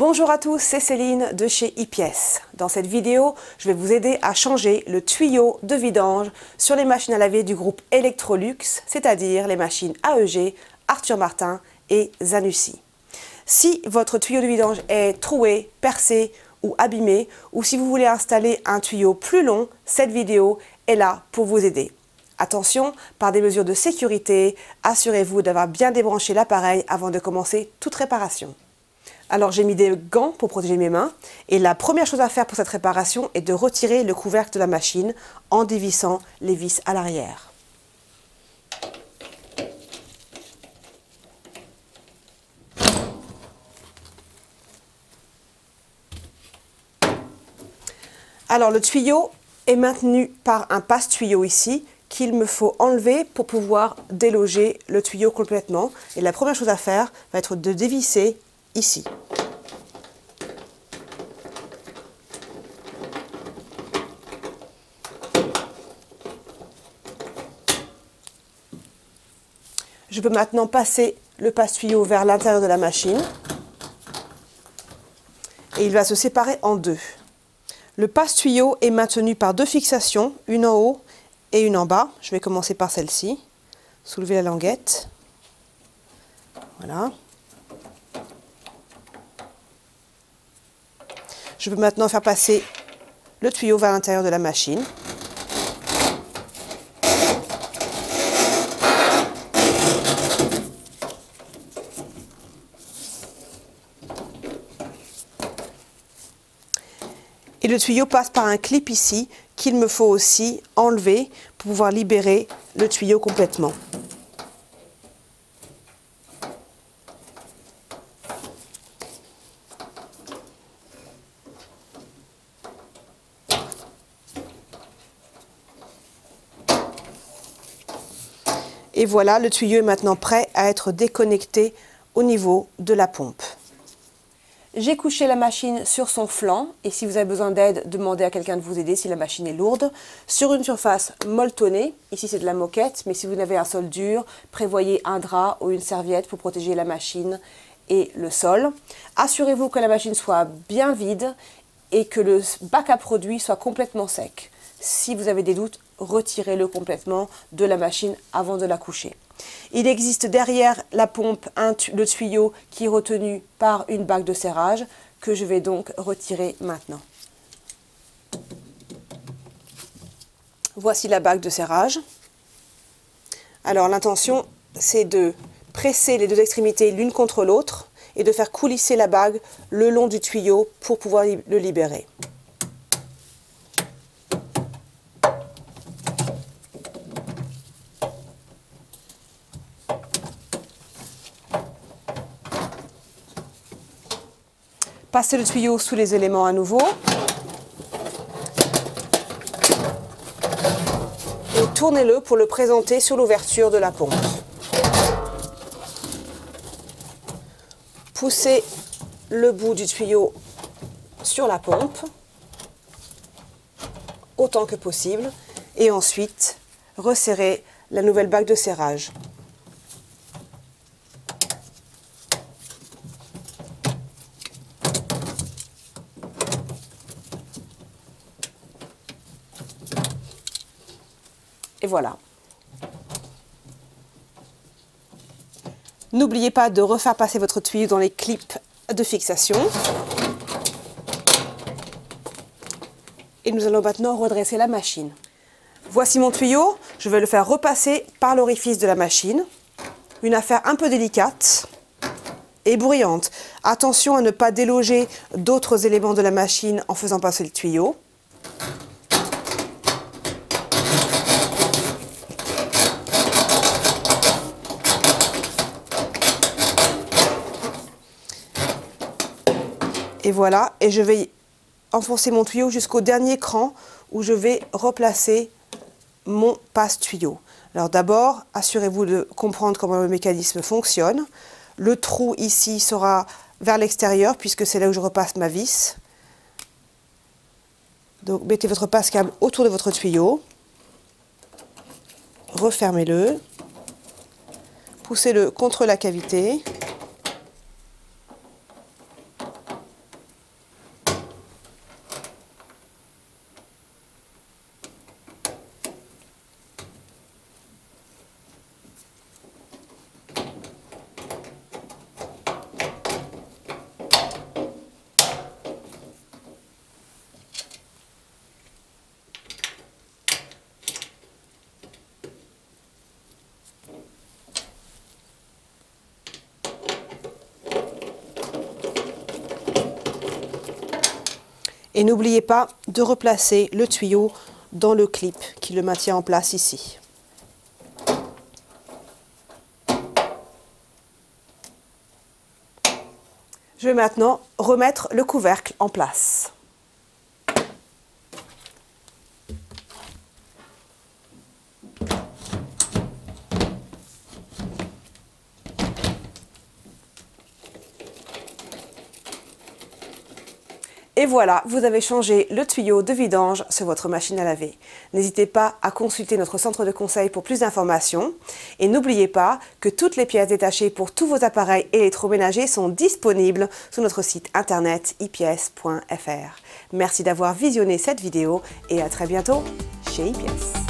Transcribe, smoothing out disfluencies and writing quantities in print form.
Bonjour à tous, c'est Céline de chez iPièces. Dans cette vidéo, je vais vous aider à changer le tuyau de vidange sur les machines à laver du groupe Electrolux, c'est-à-dire les machines AEG, Arthur Martin et Zanussi. Si votre tuyau de vidange est troué, percé ou abîmé, ou si vous voulez installer un tuyau plus long, cette vidéo est là pour vous aider. Attention, par des mesures de sécurité, assurez-vous d'avoir bien débranché l'appareil avant de commencer toute réparation. Alors j'ai mis des gants pour protéger mes mains et la première chose à faire pour cette réparation est de retirer le couvercle de la machine en dévissant les vis à l'arrière. Alors le tuyau est maintenu par un passe-tuyau ici qu'il me faut enlever pour pouvoir déloger le tuyau complètement. Et la première chose à faire va être de dévisser ici. Je peux maintenant passer le passe-tuyau vers l'intérieur de la machine et il va se séparer en deux. Le passe-tuyau est maintenu par deux fixations, une en haut et une en bas. Je vais commencer par celle-ci. Soulever la languette. Voilà. Je peux maintenant faire passer le tuyau vers l'intérieur de la machine. Et le tuyau passe par un clip ici qu'il me faut aussi enlever pour pouvoir libérer le tuyau complètement. Et voilà, le tuyau est maintenant prêt à être déconnecté au niveau de la pompe. J'ai couché la machine sur son flanc et si vous avez besoin d'aide, demandez à quelqu'un de vous aider si la machine est lourde. Sur une surface molletonnée, ici c'est de la moquette, mais si vous avez un sol dur, prévoyez un drap ou une serviette pour protéger la machine et le sol. Assurez-vous que la machine soit bien vide et que le bac à produits soit complètement sec. Si vous avez des doutes, retirez-le complètement de la machine avant de la coucher. Il existe derrière la pompe le tuyau qui est retenu par une bague de serrage que je vais donc retirer maintenant. Voici la bague de serrage. Alors l'intention c'est de presser les deux extrémités l'une contre l'autre et de faire coulisser la bague le long du tuyau pour pouvoir le libérer. Passez le tuyau sous les éléments à nouveau et tournez-le pour le présenter sur l'ouverture de la pompe. Poussez le bout du tuyau sur la pompe autant que possible et ensuite resserrez la nouvelle bague de serrage. Et voilà. N'oubliez pas de refaire passer votre tuyau dans les clips de fixation. Et nous allons maintenant redresser la machine. Voici mon tuyau. Je vais le faire repasser par l'orifice de la machine. Une affaire un peu délicate et bruyante. Attention à ne pas déloger d'autres éléments de la machine en faisant passer le tuyau. Et voilà, et je vais enfoncer mon tuyau jusqu'au dernier cran où je vais replacer mon passe-tuyau. Alors d'abord, assurez-vous de comprendre comment le mécanisme fonctionne. Le trou ici sera vers l'extérieur puisque c'est là où je repasse ma vis. Donc mettez votre passe-câble autour de votre tuyau. Refermez-le. Poussez-le contre la cavité. Et n'oubliez pas de replacer le tuyau dans le clip qui le maintient en place ici. Je vais maintenant remettre le couvercle en place. Et voilà, vous avez changé le tuyau de vidange sur votre machine à laver. N'hésitez pas à consulter notre centre de conseil pour plus d'informations. Et n'oubliez pas que toutes les pièces détachées pour tous vos appareils électroménagers sont disponibles sur notre site internet ipies.fr. Merci d'avoir visionné cette vidéo et à très bientôt chez IPIES.